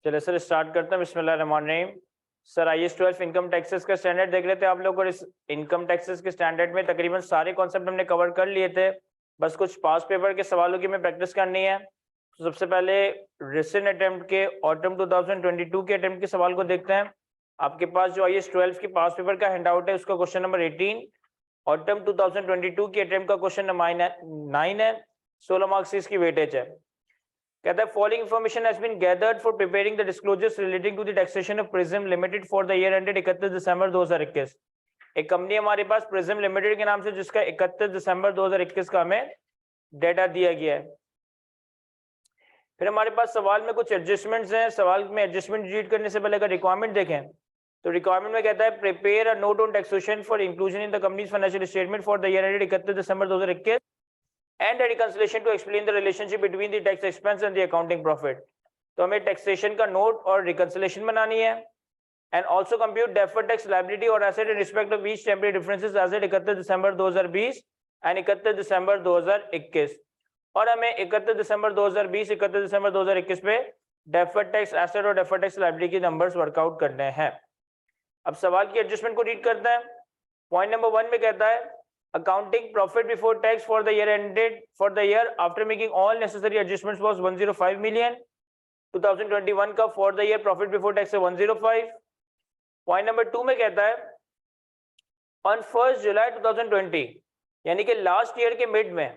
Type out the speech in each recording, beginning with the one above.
चलिए sir start करते हैं। बिस्मिल्लाहिर्रहमानिर्रहीम। सर IAS 12 इनकम टैक्सेस का स्टैंडर्ड देख लेते हैं आप लोग। और इस इनकम टैक्सेस के स्टैंडर्ड में तकरीबन सारे कॉन्सेप्ट हमने कवर कर लिए थे, बस कुछ पास पेपर के सवालों की हमें प्रैक्टिस करनी है। तो सबसे पहले रिसेंट अटेम्प्ट के ऑटम 2022 के अटेम्प्ट के सवाल को देखते हैं। आपके पास जो IAS 12 की पास पेपर का हैंडआउट है उसका क्वेश्चन नंबर 18 ऑटम 2022 की अटेम्प्ट का क्वेश्चन नंबर 9 है। 16 मार्क्स की इसकी वेटेज है। कहता है following information has been gathered for preparing the disclosures relating to the taxation of Prism Limited for the year ended 31 December 2021। एक कंपनी हमारे पास प्रिज्म लिमिटेड के नाम से जिसका 31 दिसंबर 2021 का हमें डेटा दिया गया है। फिर हमारे पास सवाल में कुछ एडजस्टमेंट्स हैं। सवाल में एडजस्टमेंट रीड करने से पहले अगर रिक्वायरमेंट देखें तो रिक्वायरमेंट में कहता है prepare a note on taxation for inclusion in the companies financial statement for the year ended 31 December 2021 and a reconciliation to explain the relationship between the tax expense and the accounting profit। तो हमें taxation का note और reconciliation बनानी है। And also compute deferred tax liability और asset in respect of each temporary differences as at 31 December 2020 and 31 December 2021। और हमें 31 December 2020 31 December 2021 पे डेफर्ड टैक्स एसेट और डेफर्ड टैक्स लायबिलिटी के नंबर्स वर्कआउट करने हैं। अब सवाल की एडजस्टमेंट को रीड करते हैं। पॉइंट नंबर 1 में कहता है accounting profit before tax for the year ended for the year after making all necessary adjustments was 105 million। 2021 का for the year profit before tax है 105। पॉइंट नंबर 2 में कहता है on 1st July 2020 यानी कि लास्ट ईयर के mid में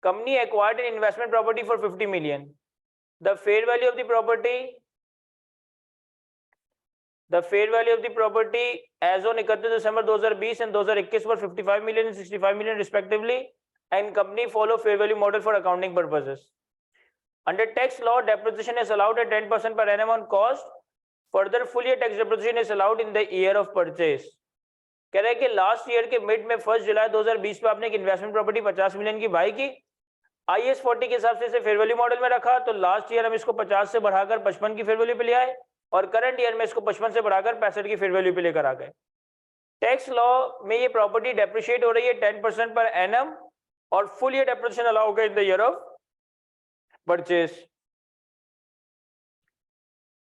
company acquired an investment property for 50 million। the fair value of the property as on 31 December 2020 and 2021 were 55 million and 65 million respectively, and company follow fair value model for accounting purposes। Under tax law, depreciation is allowed at 10% per annum on cost। Further, full year tax depreciation is allowed in the year of purchase। कह रहे हैं कि last year के mid में 1 जुलाई 2020 पे आपने एक investment property 50 million की बाई की। IAS 40 के हिसाब से इसे फेयर वैल्यू मॉडल में रखा, तो लास्ट ईयर हम इसको 50 से बढ़ाकर 55 की फेयर वैल्यू पे ले आए और करंट ईयर में इसको 55 से बढ़ाकर 65 की फेयर वैल्यू पे लेकर आ गए। टैक्स लॉ में ये प्रॉपर्टी डेप्रिशिएट हो रही है 10% पर एनम और फुल ईयर डेप्रिसिएशन अलाउ होगा in the year of purchase.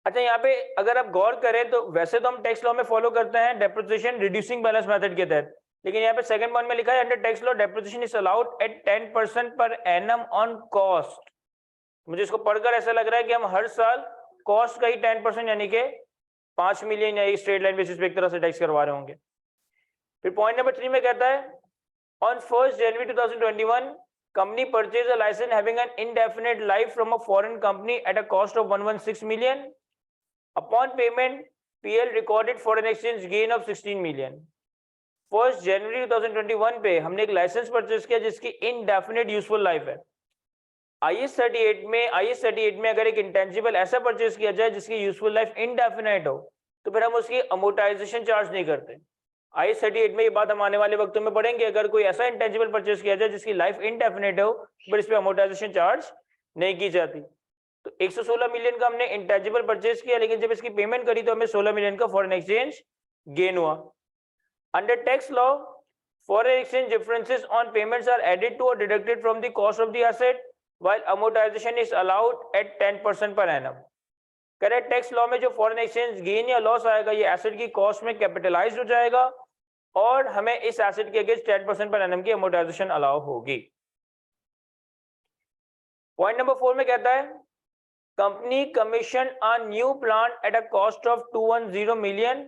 अच्छा, यहाँ पे अगर आप गौर करें तो वैसे तो हम टैक्स लॉ में फॉलो करते हैं डेप्रिसिएशन रिड्यूसिंग बैलेंस मेथड के तहत, लेकिन यहाँ पे सेकंड पॉइंट में लिखा है under tax law depreciation is allowed at 10% per annum on cost. मुझे इसको पढ़कर ऐसा लग रहा है कि हम हर साल कॉस्ट का ही 10% यानी कि 5 मिलियन या स्ट्रेट लाइन बेसिस पे एक तरह से टैक्स करवा रहे होंगे। फिर पॉइंट नंबर 3 में कहता है on 1 January 2021 company purchase a license having an indefinite life from a foreign company at a cost of 116 million. Upon payment PL recorded foreign exchange gain of 16 million. 1 जनवरी 2021 पे हमने एक लाइसेंस परचेज किया जिसकी indefinite useful life है। IAS 38 में अगर एक intangible ऐसा परचेज किया जाए जिसकी यूजफुल लाइफ इनडेफिनिट हो तो फिर हम उसकी अमोर्टाइजेशन चार्ज नहीं करते। IAS 38 में ये बात हम आने वाले वक्तों में पढ़ेंगे। अगर कोई ऐसा इंटेंजिबल परचेज किया जाए जिसकी लाइफ इनडेफिनिट हो फिर इस पे अमोर्टाइजेशन चार्ज नहीं की जाती। तो 116 मिलियन का हमने इंटेंजिबल परचेज किया, लेकिन जब इसकी पेमेंट करी तो हमें 16 मिलियन का फॉरेन एक्सचेंज गेन हुआ। Under tax law foreign exchange differences on payments are added to और deducted from the cost of the asset while amortization is allowed at 10% per annum। Correct tax law में जो foreign exchange gain या loss आएगा ये asset की cost में capitalised हो जाएगा और हमें इस एसेट के अगेंस्ट 10% पर एनम की अमोर्टाइजेशन अलाउ होगी। पॉइंट नंबर 4 में कहता है company commission a new plant at a cost of 210 million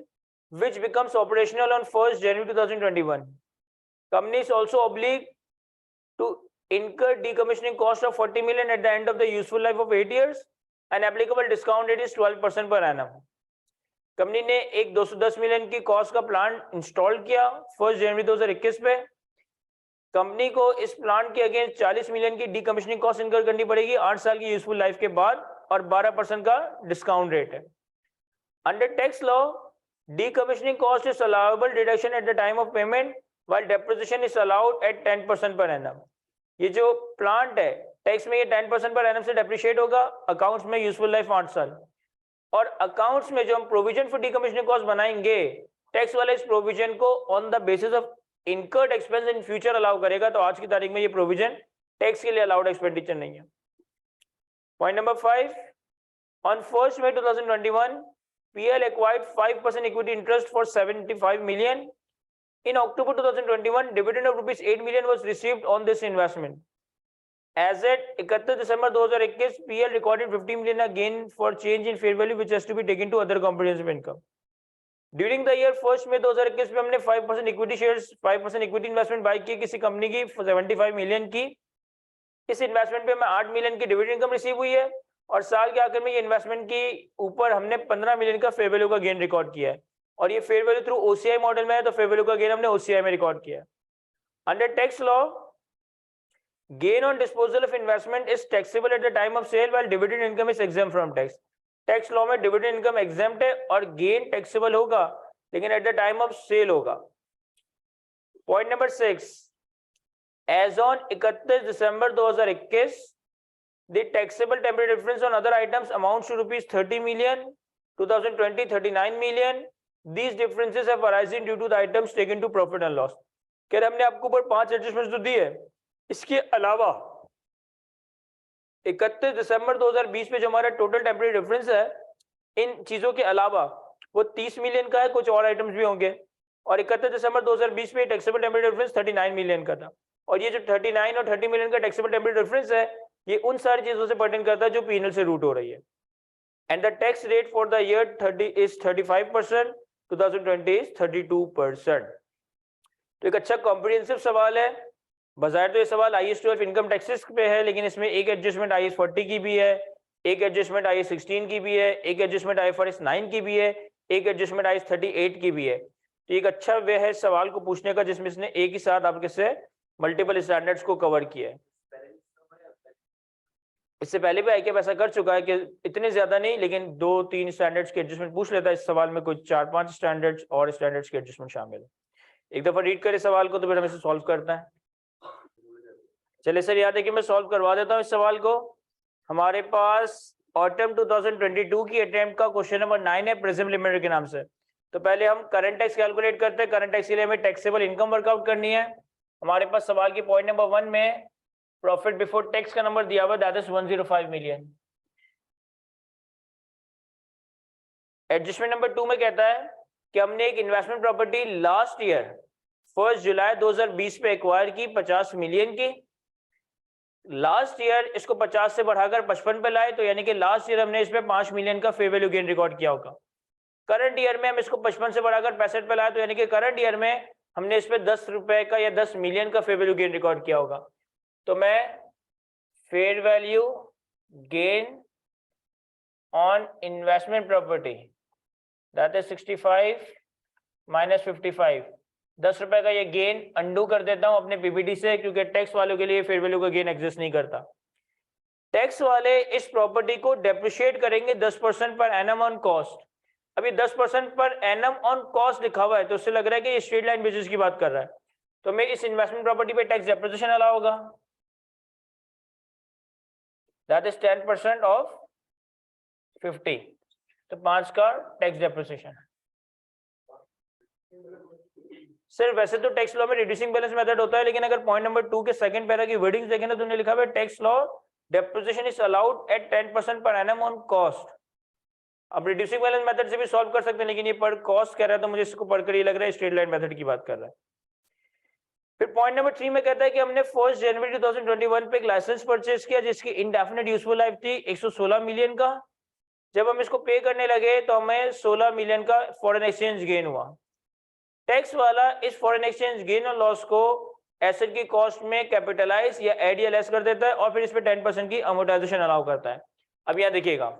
which becomes operational on 1st January 2021। company is also obliged to incur decommissioning cost of 40 million at the end of the useful life of 8 years and applicable discount rate is 12% per annum। Company ने एक 210 million की cost का plant install किया 1 जनवरी 2021 पे। Company को इस plant के against 40 million की डीकमिशनिंग कॉस्ट इनकर करनी पड़ेगी 8 साल की यूजफुल लाइफ के बाद और 12% का डिस्काउंट रेट है। Under tax law decommissioning cost is allowable deduction at the time of payment while depreciation is allowed at 10% per annum. ये जो प्लांट है टैक्स में ये 10% पर एनम से डेप्रिशिएट होगा, अकाउंट्स में यूजफुल लाइफ 8 साल, और अकाउंट्स में जो हम प्रोविजन फॉर डीकमिशनिंग कॉस्ट बनाएंगे टैक्स वाले इस प्रोविजन को on the basis of incurred expense in future allow करेगा। तो आज की तारीख में ये प्रोविजन टैक्स के लिए अलाउड एक्सपेंडिचर नहीं है। Point number 5 On 1st May 2021, PL acquired 5% equity interest for 75 million. In October 2021, dividend of rupees 8 million was received on this investment. As at 31 December 2021, PL recorded 50 million gain for change in fair value, which has to be taken to other comprehensive income. During the year 1st May 2021 में हमने 5% equity shares, 5% equity investment bye की किसी company की 75 million की. इस investment पे हमें 8 million की डिविडेंड इनकम रिसीव हुई है और साल के आखिर में ये इन्वेस्टमेंट की ऊपर हमने 15 मिलियन का फेयर वैल्यू का गेन रिकॉर्ड किया है और ये fair value through OCI model में है, तो फेयर वैल्यू का गेन हमने ओसीआई में रिकॉर्ड किया है. Under tax law, gain on disposal of investment is taxable at the time of sale while dividend income is exempt from tax. Tax law में dividend income exempt है और gain taxable होगा लेकिन at the time of sale होगा. Point number 6, as on 31 December 2021 the taxable temporary difference on other items amounts to rupees 30 million, 2020 39 million. These differences have arisen due to the items taken to profit and loss. कह रहे हमने आपको ऊपर 5 adjustments तो दी है, इसके अलावा 31 December 2020 में जो हमारा टोटल टेम्परेरी डिफरेंस है इन चीजों के अलावा वो 30 मिलियन का है, कुछ और आइटम्स भी होंगे. और 31 दिसंबर 2020 में टैक्सेबल टेम्परेरी डिफरेंस 39 मिलियन का था और ये जो 39 और 30 मिलियन का टैक्सेबल टेम्परेरी डिफरेंस है ये उन सारी चीजों से पर्टेन करता है जो पीएनएल से रूट हो रही है. And the tax rate for the year 35%, 2020 is 32%. तो एक अच्छा कॉम्प्रिहेंसिव सवाल है. बजाय तो ये सवाल IAS 12 इनकम टैक्सेस पे है लेकिन इसमें एक एडजस्टमेंट IAS 40 की भी है, एक एडजस्टमेंट IAS 16 की भी है, एक एडजस्टमेंट IFRS 9 की भी है, एक एडजस्टमेंट IAS 38 की भी है. तो एक अच्छा वे है सवाल को पूछने का जिसमें इसने एक ही साथ आपके से मल्टीपल स्टैंडर्ड्स को कवर किया है. इससे पहले भी ICAP ऐसा कर चुका है कि इतने ज्यादा नहीं लेकिन 2-3 स्टैंडर्ड्स के एडजस्टमेंट पूछ लेता है. इस सवाल में कुछ 4-5 स्टैंडर्ड्स और स्टैंडर्ड्स के एडजस्टमेंट शामिल है. एक दफा रीड करें सवाल को तो फिर हम इसे सॉल्व करते हैं. चलिए सर याद है कि मैं सॉल्व करवा देता हूँ इस सवाल को. हमारे पास ऑटम 2022 की अटेम्प्ट का क्वेश्चन नंबर 9 है प्रिज्म लिमिटेड के नाम से. तो पहले हम करंट टैक्स कैलकुलेट करते हैं. करंट टैक्स के लिए हमें टैक्सेबल इनकम वर्कआउट करनी है. हमारे पास सवाल की पॉइंट नंबर 1 में प्रॉफिट बिफोर टैक्स का नंबर दिया हुआ that is 105 million. Adjustment number 2 में कहता है कि हमने एक इन्वेस्टमेंट प्रॉपर्टी लास्ट ईयर 1 जुलाई 2020 पे एक्वायर की 50 मिलियन की. लास्ट ईयर इसको 50 से बढ़ाकर 55 पे लाए तो यानी कि लास्ट ईयर हमने इसमें 5 मिलियन का फेयर वैल्यू गेन रिकॉर्ड किया होगा. करंट ईयर में हम इसको 55 से बढ़ाकर 65 पे लाए तो यानी कि करंट ईयर में हमने इसमें 10 रुपए का या 10 मिलियन का फेयर वैल्यू गेन रिकॉर्ड किया होगा. तो मैं fair value gain on investment property that is 65 minus 55, 10 रुपए का ये गेन अंडू कर देता हूं अपने पीपीटी से क्योंकि टैक्स वालों के लिए फेयर वैल्यू का गेन एग्जिस्ट नहीं करता. टैक्स वाले इस प्रॉपर्टी को डेप्रिशिएट करेंगे 10% पर एनम ऑन कॉस्ट. अभी 10% पर एनम ऑन कॉस्ट लिखा हुआ है तो उससे लग रहा है कि ये स्ट्रेट लाइन बेसिस की बात कर रहा है. तो मैं इस इन्वेस्टमेंट प्रॉपर्टी पे टैक्स डेप्रिसिएशन अलाउ होगा दैट इज 10% ऑफ 50. तो 5 का टैक्स डेप्रिसिएशन. सर वैसे तो टैक्स लॉ में रिड्यूसिंग बैलेंस मेथड होता है लेकिन अगर पॉइंट नंबर 2 के सेकंड पैरा की वर्डिंग्स देखें ना तो उन्होंने लिखा हुआ है tax law depreciation is allowed at 10% per annum on cost. अब रिड्यूसिंग बैलेंस मेथड से भी सॉल्व कर सकते हैं लेकिन ये पर कॉस्ट कह रहा है तो मुझे इसको पढ़कर ये लग रहा है स्ट्रेट लाइन मेथड की बात कर रहा है. फिर पॉइंट नंबर 3 में कहता है कि हमने 1 जनवरी 2021 पे एक लाइसेंस परचेज किया जिसकी इंडेफिनिट यूजफुल लाइफ थी 116 मिलियन का. जब हम इसको पे करने लगे तो हमें 16 मिलियन का फॉरेन एक्सचेंज गेन हुआ. टैक्स वाला इस फॉरेन एक्सचेंज गेन और लॉस को एसेट की कॉस्ट में कैपिटलाइज या एड या लेस कर देता है और फिर इस पे 10% की अमोर्टाइजेशन अलाउ करता है. अब यहां देखिएगा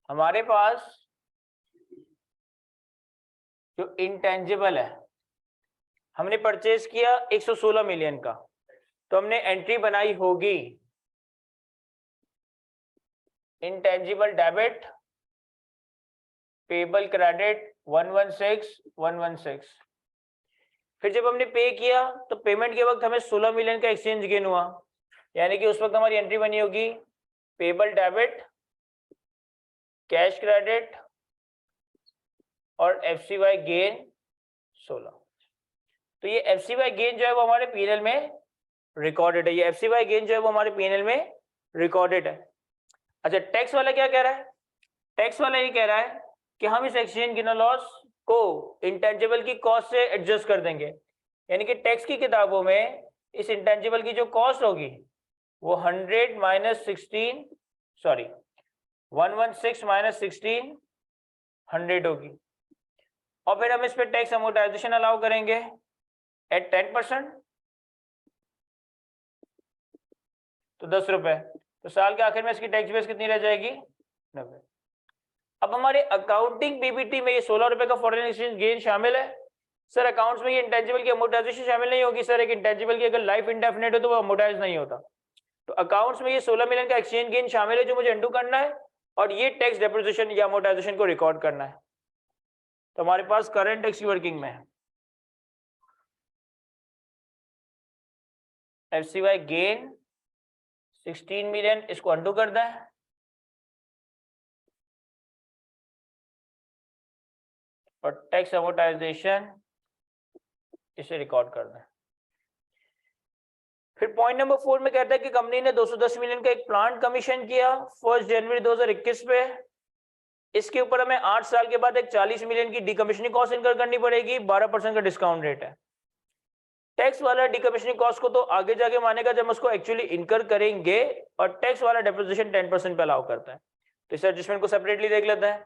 हमारे पास जो इंटेंजिबल है हमने परचेज किया 116 मिलियन का तो हमने एंट्री बनाई होगी इंटेंजिबल डेबिट पेबल क्रेडिट 116. फिर जब हमने पे किया तो पेमेंट के वक्त हमें 16 मिलियन का एक्सचेंज गेन हुआ यानी कि उस वक्त हमारी एंट्री बनी होगी पेबल डेबिट कैश क्रेडिट और FCY गेन 16. तो ये FCY गेन जो है वो हमारे पीएनएल में रिकॉर्डेड है. ये FCY गेन जो है वो हमारे पीएनएल में रिकॉर्डेड है. अच्छा, टैक्स वाला क्या कह रहा है? टैक्स वाला ये कह रहा है कि हम इस एक्सचेंज गेन और लॉस को इंटेंजिबल की कॉस्ट से एडजस्ट कर देंगे, यानी कि टैक्स की किताबों में इस इंटेंजिबल की जो कॉस्ट होगी वो 100 माइनस 16 सॉरी 116 माइनस 16 100 होगी, और फिर हम इस पे टैक्स अमोर्टाइजेशन अलाउ करेंगे एट 10%, तो 10 रुपए। तो साल के आखिर में इसकी टैक्स बेस कितनी रह जाएगी? 90। अब हमारे अकाउंटिंग पीबीटी में ये 16 रुपए का फॉरेन एक्सचेंज गेन शामिल है। सर अकाउंट्स में ये इंटेंजिबल की अमोर्टाइजेशन शामिल नहीं होगी। सर एक इंटेंजिबल की अगर लाइफ इंडेफिनिट हो तो वो अमोर्टाइज नहीं होता। तो अकाउंट्स में ये 16 मिलियन का एक्सचेंज गेन शामिल है जो मुझे अंडू करना है, और ये टैक्स डेप्रिसिएशन या अमोर्टाइजेशन को रिकॉर्ड करना है। तो हमारे पास करंट टैक्स की वर्किंग में है एफसीवाई गेन 16 मिलियन, इसको अंडू करना है, और टैक्स अमोर्टाइजेशन इसे रिकॉर्ड करना है। फिर पॉइंट नंबर 4 में कहता है कि कंपनी ने 210 मिलियन का एक प्लांट कमीशन किया 1 जनवरी 2021 पे। इसके ऊपर हमें 8 साल के बाद एक 40 मिलियन की डीकमीशनिंग कॉस्ट इनकर करनी पड़ेगी, 12% का डिस्काउंट रेट है। टैक्स वाला डीकमीशनिंग कॉस्ट को तो आगे जाके मानेगा जब उसको एक्चुअली इनकर करेंगे, और टैक्स वाला डेप्रिसिएशन 10% पे अलाउ करता है। तो इस एडजस्टमेंट को सेपरेटली देख लेते हैं।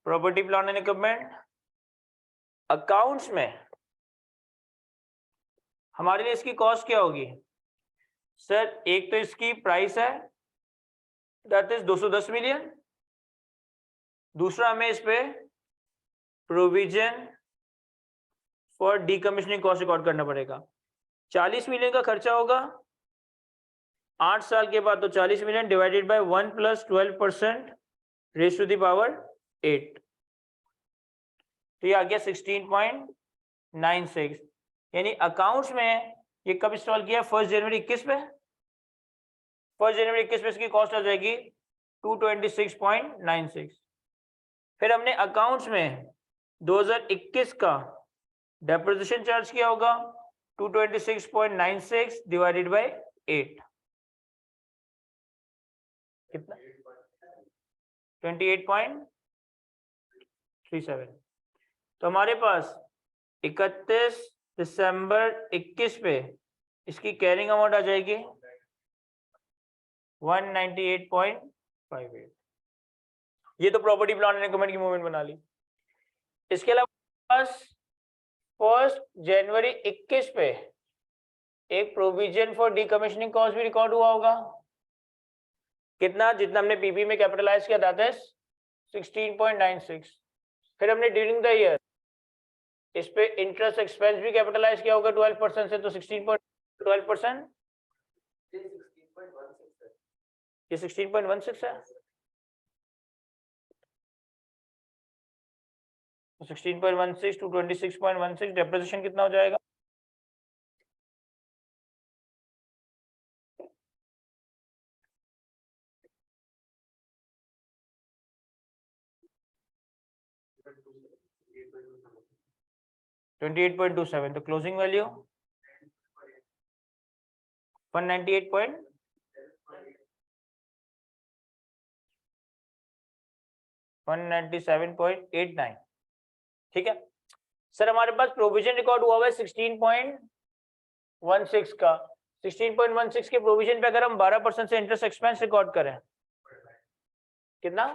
Property plant and equipment accounts में हमारे लिए इसकी कॉस्ट क्या होगी? सर एक तो इसकी प्राइस है दैट इज 210 मिलियन, दूसरा हमें इस पे provision for decommissioning cost record करना पड़ेगा। 40 मिलियन का खर्चा होगा 8 साल के बाद, तो 40 million divided by 1 + 12% raise to the power 8, तो ये आ गया 16.96। यानी अकाउंट्स में ये कब इंस्टॉल किया? 1 जनवरी 21 पे। 1 जनवरी 21 पे इसकी कॉस्ट आ जाएगी 226.96। फिर हमने अकाउंट्स में 2021 का डेप्रिसिएशन चार्ज किया होगा 226.96 डिवाइडेड बाय 8, कितना? 28.37। तो हमारे पास 31 दिसंबर 21 पे इसकी कैरिंग अमाउंट आ जाएगी 198.58। ये तो प्रॉपर्टी प्लांट एंड इक्विपमेंट की मूवमेंट बना ली। इसके अलावा 1 जनवरी 21 पे एक प्रोविजन फॉर डीकमीशनिंग कॉस्ट भी रिकॉर्ड हुआ होगा, कितना? जितना हमने पीपी में कैपिटलाइज किया था 16.96। फिर हमने ड्यूरिंग द ईयर इस पे इंटरेस्ट एक्सपेंस भी कैपिटलाइज किया होगा 12% से, तो 16.12%, ये 16.16 है। 16.16 टू 26.16 डेप्रिसिएशन कितना हो जाएगा? $28.27, तो क्लोजिंग वैल्यू 197.89। ठीक है सर, हमारे पास प्रोविजन रिकॉर्ड हुआ है 16.16 का। 16.16 के प्रोविजन पे अगर हम 12% से इंटरेस्ट एक्सपेंस रिकॉर्ड करें, कितना?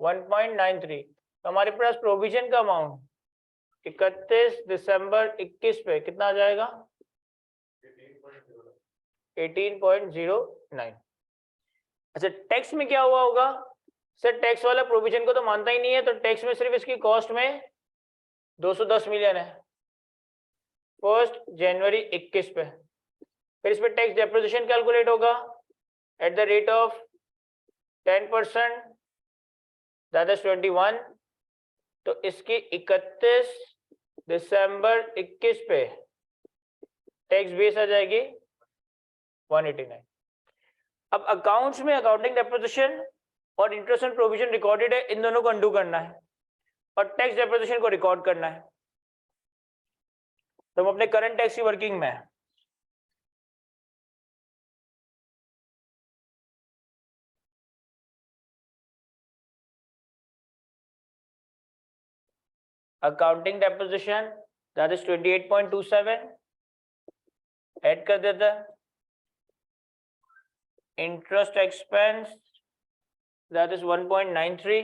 1.93। तो हमारे पास प्रोविजन का अमाउंट 31 दिसंबर 21 पे कितना आ जाएगा? 18.09। अच्छा, टैक्स में क्या हुआ होगा? सर टैक्स वाला प्रोविजन को तो मानता ही नहीं है, तो टैक्स में सिर्फ इसकी कॉस्ट में 210 मिलियन है 1 जनवरी 21 पे। फिर इस पे टैक्स डेप्रिसिएशन कैलकुलेट होगा at the rate of 10%, that is 21। तो इसकी 31 दिसंबर 21 पे टैक्स बेस आ जाएगी 189। अब अकाउंट्स में अकाउंटिंग डेप्रिसिएशन और इंटरेस्ट एंड प्रोविजन रिकॉर्डेड है, इन दोनों को अंडू करना है और टैक्स डेप्रिसिएशन को रिकॉर्ड करना है। तो हम अपने करंट टैक्स की वर्किंग में accounting deposition that is 28.27 add कर देता है, interest expense that is 1.93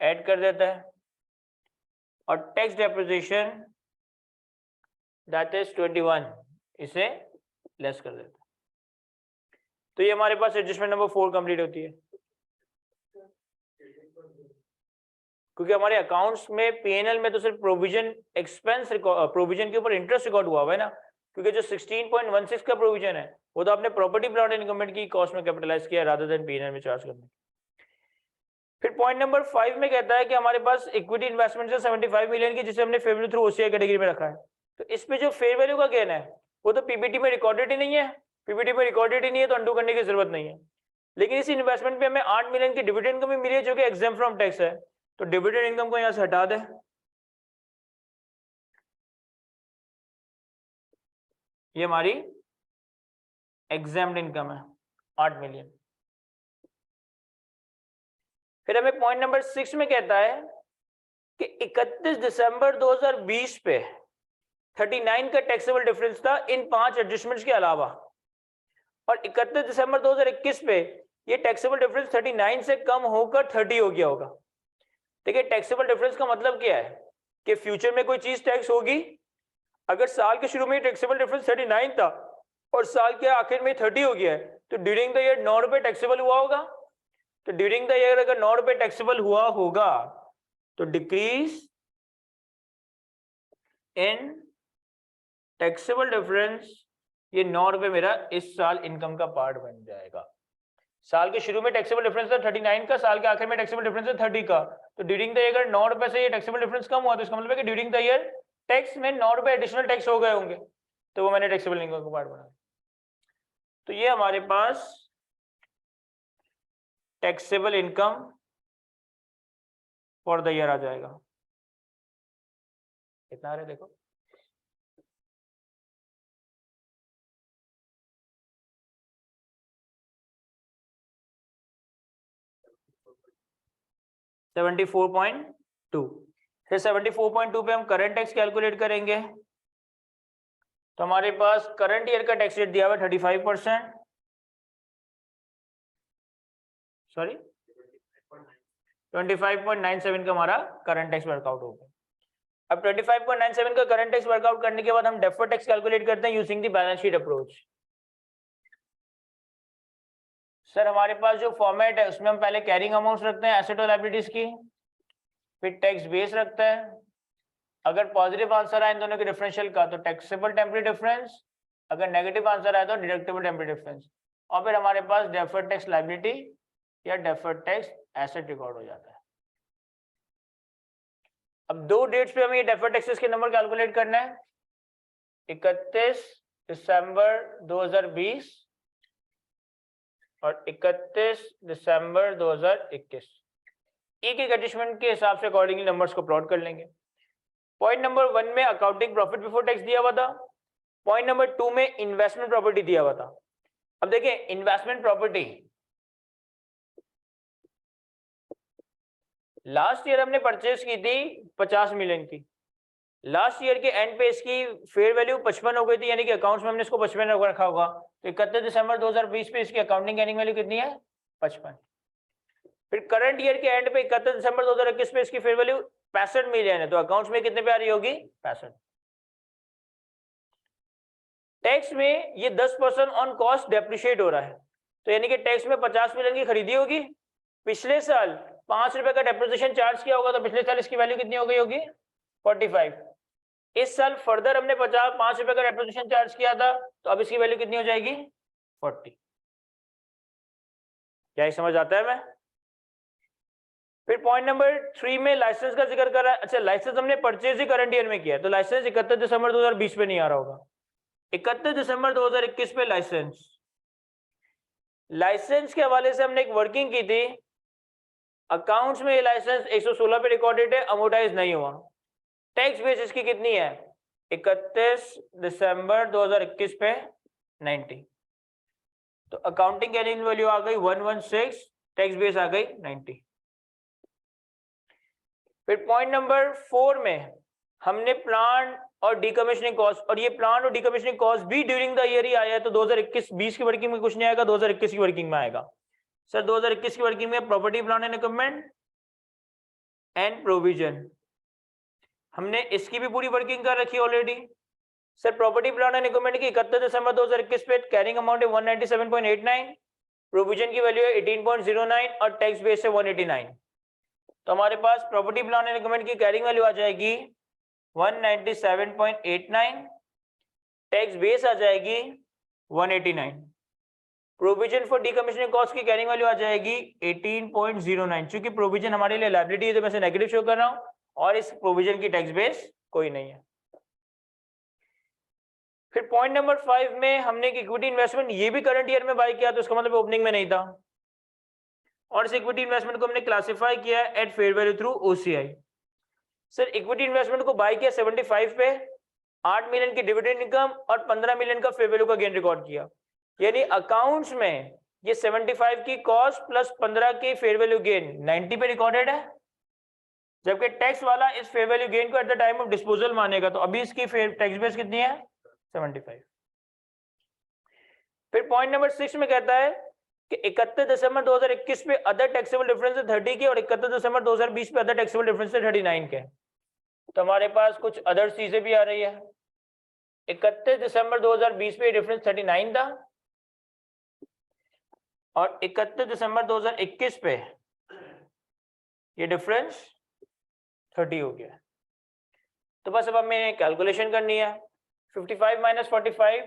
add कर देता है, और टैक्स डेपोजिशन दैट इज 21 इसे लेस कर देता है। तो ये हमारे पास एडजस्टमेंट नंबर 4 कंप्लीट होती है, क्योंकि हमारे अकाउंट्स में पीएनएल में तो सिर्फ प्रोविजन एक्सपेंस प्रोविजन के ऊपर इंटरेस्ट रिकॉर्ड हुआ है ना, क्योंकि जो 16.16 का प्रोविजन है वो तो आपने प्रॉपर्टी प्लांट एंड इक्विपमेंट की कॉस्ट में कैपिटलाइज किया रादर देन पीएनएल में चार्ज करने। फिर पॉइंट नंबर 5 में कहता है कि हमारे पास इक्विटी इन्वेस्टमेंट है 75 मिलियन की, जिसे हमने fair value through OCI category में रखा है। तो इस पे जो फेयर वैल्यू का गेन है वो तो पीबीटी में रिकॉर्डेड ही नहीं है, पीबीटी में रिकॉर्डेड ही नहीं है तो अंडू करने की जरूरत नहीं है। लेकिन इस इन्वेस्टमेंट पे हमें 8 मिलियन की डिविडेंड इनकम भी मिली है जो कि एग्जेम्प्ट फ्रॉम टैक्स है, तो डिविडेंड इनकम को यहां से हटा दे। ये हमारी एग्जेम्प्ट इनकम है 8 मिलियन। फिर हमें पॉइंट नंबर 6 में कहता है कि 31 दिसंबर 2020 पे 39 का टैक्सेबल डिफरेंस था इन 5 एडजस्टमेंट्स के अलावा, और 31 दिसंबर 2021 पे ये टैक्सेबल डिफरेंस 39 से कम होकर 30 हो गया होगा। देखिए टैक्सेबल डिफरेंस का मतलब क्या है कि फ्यूचर में कोई चीज टैक्स होगी, अगर साल के शुरू में टैक्सेबल डिफरेंस 39 था और साल के आखिर में 30 हो गया है तो ड्यूरिंग द ईयर 9 रुपए टैक्सेबल हुआ होगा। तो ड्यूरिंग द ईयर अगर 9 रुपए टैक्सेबल हुआ होगा तो डिक्रीज इन टैक्सेबल डिफरेंस, ये 9 रुपए मेरा इस साल इनकम का पार्ट बन जाएगा। साल के शुरू में टैक्सेबल डिफरेंस था 39 का, साल के आखिर में टैक्सेबल डिफरेंस है 30 का, तो ड्यूरिंग द ईयर अगर 9 रुपए से ये टैक्सेबल डिफरेंस कम हुआ तो इसका मतलब है कि ड्यूरिंग द ईयर टैक्स में 9 रुपए एडिशनल टैक्स हो गए होंगे, तो वो मैंने टैक्सेबल इनकम का पार्ट बनाया। तो ये हमारे पास taxable income for the year आ जाएगा। कितना आ रहा है देखो, $74.2। फिर 74.2 पे हम करंट टैक्स कैलकुलेट करेंगे, तो हमारे पास करंट ईयर का टैक्स रेट दिया हुआ है 35%, सॉरी 25.97 का हमारा करंट टैक्स वर्कआउट होगा। अब 25.97 का करंट टैक्स वर्कआउट करने के बाद हम डेफर्ड टैक्स कैलकुलेट करते हैं using the balance sheet approach. Sir हमारे पास जो फॉर्मेट है उसमें हम पहले कैरिंग अमाउंट्स रखते हैं एसेट और लायबिलिटीज की, फिर टैक्स बेस रखते हैं, अगर पॉजिटिव आंसर आए इन दोनों के डिफरेंशियल का तो टैक्सेबल टेम्परेरी डिफरेंस, अगर नेगेटिव आंसर आए तो डिडक्टेबल टेम्परेरी डिफरेंस, और फिर हमारे पास डेफर्ड टैक्स लायबिलिटी या डेफर्ड टैक्स एसेट रिकॉर्ड हो जाता है। अब दो डेट्स पे हमें ये डेफर्ड टैक्सेस के नंबर कैलकुलेट करना है, 31 दिसंबर 2020 और 31 दिसंबर 2021। एक एक एडजस्टमेंट के हिसाब से अकॉर्डिंगली नंबर्स को प्लॉट कर लेंगे। पॉइंट नंबर 1 में अकाउंटिंग प्रॉफिट बिफोर टैक्स दिया हुआ था, पॉइंट नंबर 2 में इन्वेस्टमेंट प्रॉपर्टी दिया हुआ था। अब देखिए इन्वेस्टमेंट प्रॉपर्टी लास्ट ईयर हमने परचेज की थी 50 मिलियन की, लास्ट ईयर के एंड पे इसकी फेयर वैल्यू 55 हो गई थी, यानी कि अकाउंट्स में हमने इसको 55 रखा होगा, तो 31 दिसंबर 2020 पे इसकी अकाउंटिंग एंडिंग वैल्यू कितनी है 55। फिर करंट ईयर के एंड पे 31 दिसंबर 2021 पे इसकी फेयर वैल्यू 65 मिलियन है, तो अकाउंट्स में कितने पे आ रही होगी 65। टैक्स में ये 10% ऑन कॉस्ट डेप्रिशिएट हो रहा है, तो यानी कि टैक्स में 50 मिलियन की खरीदी होगी, पिछले साल 5 रुपए का डेप्रिसिएशन चार्ज किया होगा, तो पिछले साल इसकी वैल्यू कितनी हो गई होगी 45। इस साल फर्दर हमने 5 रुपए का डेप्रिसिएशन चार्ज किया था, तो अब इसकी वैल्यू कितनी हो जाएगी 40। क्या ये समझ आता है? मैं फिर पॉइंट नंबर 3 में लाइसेंस का जिक्र कर रहा है। अच्छा लाइसेंस हमने परचेज ही करंट ईयर में किया है, तो लाइसेंस 31 दिसंबर 2020 पे नहीं आ रहा होगा, 31 दिसंबर 2021 पे लाइसेंस के हवाले से हमने एक वर्किंग की थी, अकाउंट्स में ये लाइसेंस 116 पे रिकॉर्डेड है, अमोर्टाइज नहीं हुआ। टैक्स बेस इसकी कितनी है 31 दिसंबर 2021 पे 90, तो अकाउंटिंग कैरिंग वैल्यू आ गई 116, टैक्स बेस आ गई 90। फिर पॉइंट नंबर 4 में हमने प्लांट और डिकमीशनिंग कॉस्ट, और ये प्लांट और डिकमीशनिंग कॉस्ट भी ड्यूरिंग द ईयर ही आया है, तो 2021-20 की वर्किंग में कुछ नहीं आएगा, 2021 की वर्किंग में आएगा। सर 2021 की वर्किंग में property plant and equipment and provision, हमने इसकी भी पूरी वर्किंग कर रखी है already. Sir property plant and equipment की 31 दिसंबर 2021 पे कैरिंग अमाउंट है 197.89, प्रोविजन की वैल्यू है 18.09 और टैक्स बेस है 189। तो हमारे पास प्रॉपर्टी प्लांट एंड इक्विपमेंट की कैरिंग वैल्यू आ जाएगी 197.89, टैक्स बेस आ जाएगी 189, प्रोविजन फॉर डीकमीशनिंग कॉस्ट की कैरिंग वैल्यू आ जाएगी 18.09। चूंकि प्रोविजन हमारे लिए लायबिलिटी है तो मैं नेगेटिव शो कर रहा हूं, और इस प्रोविजन की टैक्स बेस कोई नहीं है। फिर पॉइंट नंबर 5 में हमने इक्विटी इन्वेस्टमेंट ये भी करंट ईयर में बाय किया, तो इसका मतलब ओपनिंग में नहीं था, और इस इक्विटी इन्वेस्टमेंट को हमने क्लासिफाई किया at fair value through OCI. Sir equity investment को बाय किया 75 पे, 8 मिलियन की डिविडेंड इनकम और 15 मिलियन का फेयर वैल्यू का गेन रिकॉर्ड किया, यानी अकाउंट्स में ये 75 की कॉस्ट प्लस 15 की फेयर वैल्यू गेन 90 पे रिकॉर्डेड है, जबकि टैक्स वाला इस फेयर वैल्यू गेन को eight the time of disposal मानेगा, तो अभी इसकी टैक्स बेस कितनी है 75। फिर पॉइंट नंबर 6 में कहता है कि 31 दिसंबर 2021 पे अदर टैक्सेबल डिफरेंस 30 के और 31 दिसंबर 2020 पे अदर टैक्सेबल डिफरेंस 39 के, तो हमारे पास कुछ अदर चीजें भी आ रही है। 31 दिसंबर 2020 पे डिफरेंस 39 था, और 31 दिसंबर 2021 पे ये डिफरेंस 30 हो गया। तो बस अब हमें कैलकुलेशन करनी है, 55 माइनस 45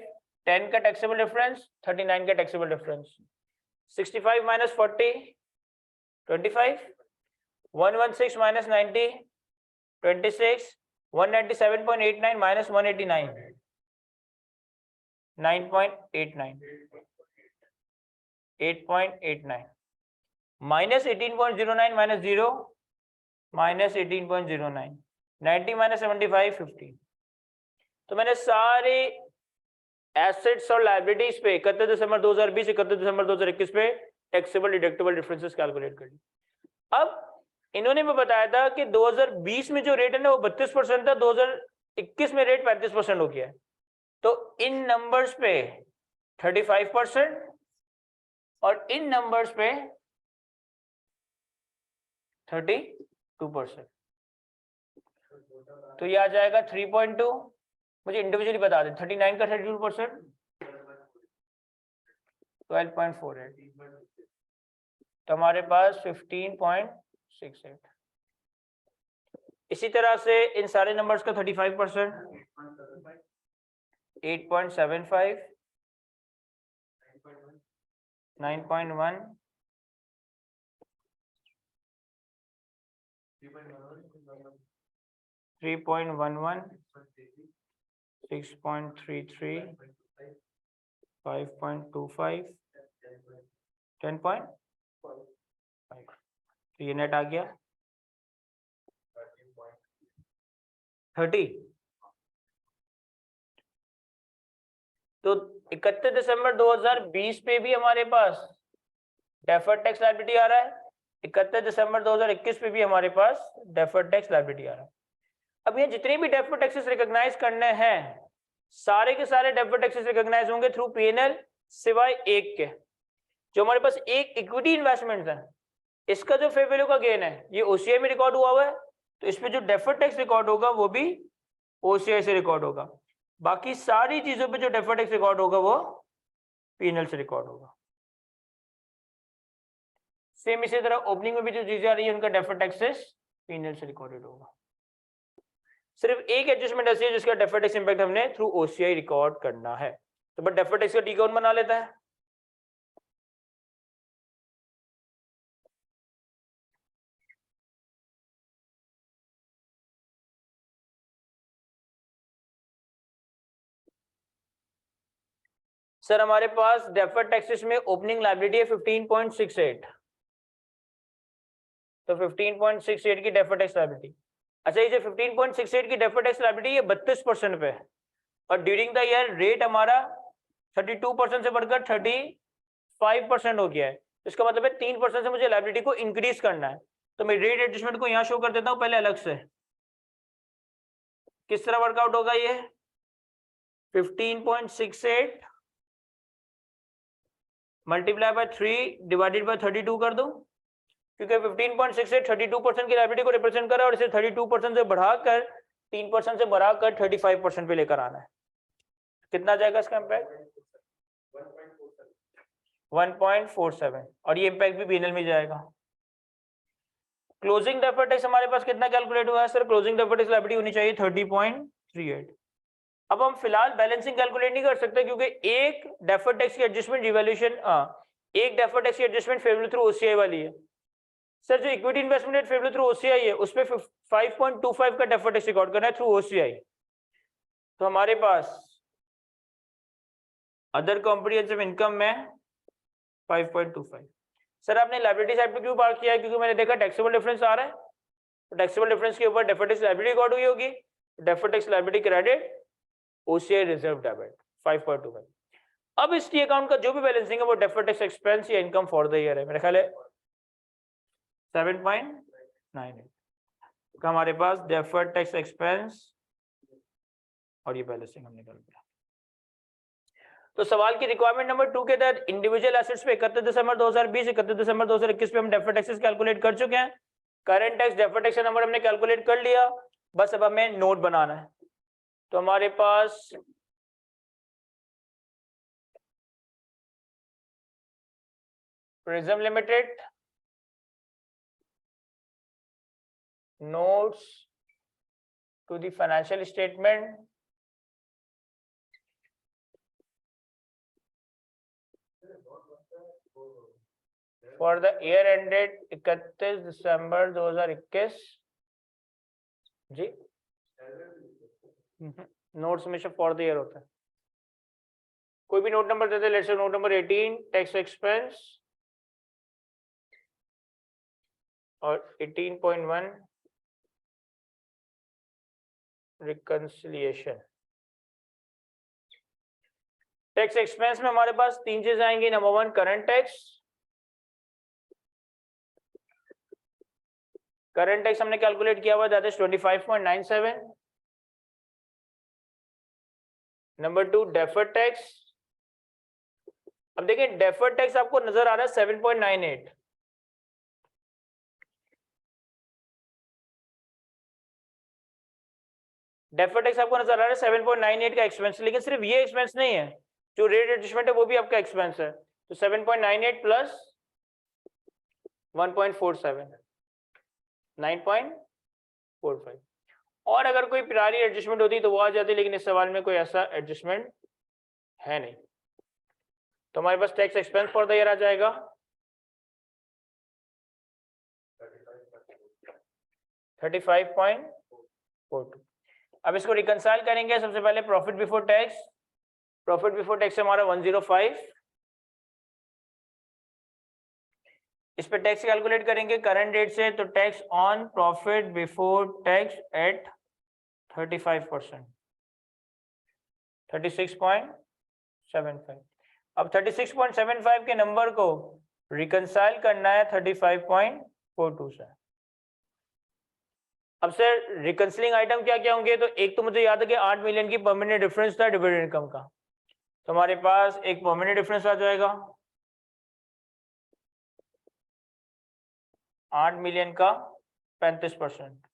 10 का टैक्सेबल डिफरेंस, 39 का taxable difference, 65 minus 40 25, 116 minus 90 26, 197.89 minus 189 9.89 8.89 minus 18.09 minus 0 minus 18.09 90 minus 75 50। तो मैंने सारे एसेट्स और लायबिलिटीज पे 31 दिसंबर 2020 31 दिसंबर 2021 पे टैक्सेबल डिडक्टेबल डिफरेंसेस कैलकुलेट कर ली। अब इन्होंने भी बताया था कि 2020 में जो रेट है ना वो 32% था, 2021 में रेट 35% हो गया है, तो इन नंबर्स पे 35% और इन नंबर्स पे 32%, तो ये आ जाएगा 3.2। मुझे इंडिविजुअली बता दें 39 का 32% 12.48, तो हमारे पास 15.68। इसी तरह से इन सारे नंबर्स का 35% 8.75 9.1 3.11 6.33 5.25 10.5, तो ये नेट आ गया 30। तो 31 दिसंबर 2020 पे भी हमारे पास डेफर्ड टैक्स लायबिलिटी आ रहा है, 31 दिसंबर 2021 पे भी हमारे पास डेफर्ड टैक्स लायबिलिटी आ रहा है। अब ये जितने भी डेफर्ड टैक्सेस रिकॉग्नाइज करने हैं सारे के सारे डेफर्ड टैक्सेस रिकॉग्नाइज होंगे थ्रू पीएनएल, सिवाय एक के, जो हमारे पास एक इक्विटी इन्वेस्टमेंट है, इसका जो फेयर वैल्यू का गेन है ये ओसीआई में रिकॉर्ड हुआ है, तो इसमें जो डेफर्ड टैक्स रिकॉर्ड होगा वो भी ओसीआई से रिकॉर्ड होगा। बाकी सारी चीजों पे जो डेफर्ड टैक्स रिकॉर्ड होगा वो पीएनएल से रिकॉर्ड होगा। सेम इसी तरह ओपनिंग में भी जो चीजें आ रही है उनका डेफर्ड टैक्सेस पीएनएल से रिकॉर्डेड होगा। सिर्फ एक एडजस्टमेंट ऐसी है जिसका डेफर्ड टैक्स इंपैक्ट हमने थ्रू ओसीआई रिकॉर्ड करना है, तो बट डेफर्ड टैक्स का टी कौन बना लेता है? सर हमारे पास डेफर्ड टैक्सेस में ओपनिंग लायबिलिटी है 15.68, तो 15.68 की डेफर्ड टैक्स लायबिलिटी, अच्छा ये जो 15.68 की डेफर्ड टैक्स लायबिलिटी ये 32% पे है और ड्यूरिंग द ईयर रेट हमारा 32% से बढ़कर 35% हो गया है। इसका मतलब है 3% से मुझे लायबिलिटी को इंक्रीज करना है। तो मैं रेट एडजस्टमेंट को यहाँ शो कर देता हूँ पहले अलग से। किस तरह वर्कआउट होगा ये 15.68 मल्टीप्लाई बाय 3 डिवाइडेड बाय 32 कर दूं, क्योंकि 15.68 32% की लायबिलिटी को रिप्रेजेंट कर रहा है और इसे 32% से बढ़ाकर 3% से बढ़ाकर 35% पे लेकर आना है। कितना जाएगा इसका इम्पैक्ट 1.47 और ये इम्पैक्ट भी पीएनएल में जाएगा। क्लोजिंग डेफर्ड टैक्स हमारे पास कितना कैलकुलेट हुआ है sir? Closing deferred tax liability होनी चाहिए 30.38। अब हम फिलहाल बैलेंसिंग कैलकुलेट नहीं कर सकते क्योंकि एक डेफर्ड टैक्स की एडजस्टमेंट रिवैल्यूएशन एक डेफर्ड टैक्स की एडजस्टमेट फेवरेबल थ्रू ओसीआई वाली है। सर जो equity investment at favourable through OCI है उस पे 5.25 का डेफर्ड टैक्स रिकॉर्ड करना है थ्रू ओसीआई। तो हमारे पास अदर कॉम्प्रिहेंसिव इनकम में 5.25। सर आपने लायबिलिटी साइड पे क्यों पार किया है? क्योंकि मैंने देखा टैक्सेबल डिफरेंस आ रहा है, तो टैक्सेबल डिफरेंस के ऊपर डेफर्ड टैक्स लायबिलिटी रिकॉर्ड हुई होगी, deferred tax liability credit OCI reserve debit 5.25। अब इस टी अकाउंट का जो भी बैलेंसिंग है वो डेफर्ड टैक्स एक्सपेंस या इनकम फॉर द ईयर है। मेरे ख्याल है 7.98 का हमारे पास डेफर्ड टैक्स एक्सपेंस और ये बैलेंसिंग हमने कर लिया। तो सवाल की रिक्वायरमेंट नंबर 2 के तहत इंडिविजुअल एसेट्स पे 31 दिसंबर 2020 31 दिसंबर 2021 पे हम डेफर्ड टैक्सेस कैलकुलेट कर चुके हैं। Current tax deferred tax number हमने कैलकुलेट कर लिया, बस अब हमें नोट बनाना है। तो हमारे पास Prism Limited notes to the financial statement for the year ended 31 December 2021 जी। नोट्स में फॉर द ईयर होता है, कोई भी नोट नंबर देते, let's say note number 18 tax expense और 18.1 रिकंसिलिएशन। टैक्स एक्सपेंस में हमारे पास तीन चीजें आएंगी। Number 1 current tax, current tax हमने कैलकुलेट किया हुआ that is 25.97। Number 2 deferred tax. अब देखिए डेफर्ड टैक्स आपको नजर आ रहा है 7.98, डेफर्ड टैक्स आपको नजर आ रहा है 7.98 का एक्सपेंस, लेकिन सिर्फ ये एक्सपेंस नहीं है, जो रेट एडजस्टमेंट है वो भी आपका एक्सपेंस है। तो 7.98 प्लस 1.47 9.45। और अगर कोई प्रारी एडजस्टमेंट होती तो वो आ जाती, लेकिन इस सवाल में कोई ऐसा एडजस्टमेंट है नहीं। तो हमारे पास tax expense for the year आ जाएगा 35.42। अब इसको रिकंसाइल करेंगे। सबसे पहले profit before tax, profit before tax हमारा 105, इस पे टैक्स कैलकुलेट करेंगे करंट रेट से, तो tax on profit before tax at 35% 36.75। अब 36.75 के नंबर को रिकंसाइल करना है 35.42 से। अब सर रिकंसिलिंग आइटम क्या क्या होंगे? तो एक तो मुझे याद है कि 8 मिलियन की परमानेंट डिफरेंस था डिविडेंड इनकम का, तो हमारे पास एक परमानेंट डिफरेंस आ जाएगा 8 मिलियन का 35%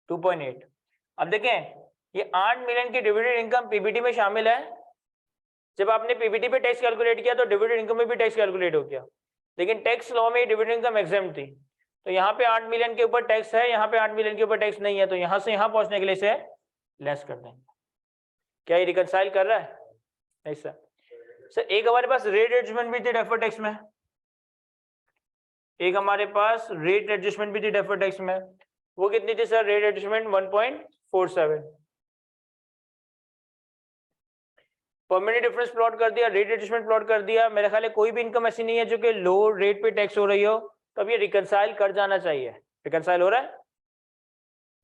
2.8। अब देखें ये 8 मिलियन की डिविडेंड इनकम पीबीटी में शामिल है। जब आपने पीबीटी पे टैक्स कैलकुलेट किया तो डिविडेंड इनकम में भी टैक्स कैलकुलेट हो गया, लेकिन टैक्स लॉ में डिविडेंड इनकम एग्जेम्प्ट थी। तो यहाँ पे 8 मिलियन के ऊपर टैक्स है, यहाँ पे 8 मिलियन के ऊपर टैक्स नहीं है, तो यहाँ से यहाँ पहुंचने के लिए इसे लेस कर देंगे। क्या ये रिकंसाइल कर रहा है? नहीं सर। सर एक हमारे पास रेट एडजस्टमेंट भी थी डेफर्ड टैक्स में, एक हमारे पास रेट एडजस्टमेंट भी थी डेफर्ड टैक्स में। वो कितनी थी sir? Rate adjustment 1.47। Permanent difference plot कर दिया, रेट एडजस्टमेंट प्लॉट कर दिया। मेरे ख्याल है कोई भी इनकम ऐसी नहीं है जो कि लो रेट पे टैक्स हो रही हो, तो अब ये रिकंसाइल कर जाना चाहिए। रिकंसाइल हो रहा है?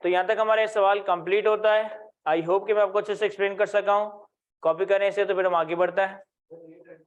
तो यहाँ तक हमारा ये सवाल कंप्लीट होता है। आई होप कि मैं आपको अच्छे से एक्सप्लेन कर सका हूँ। कॉपी करें इसे तो फिर हम आगे बढ़ता है।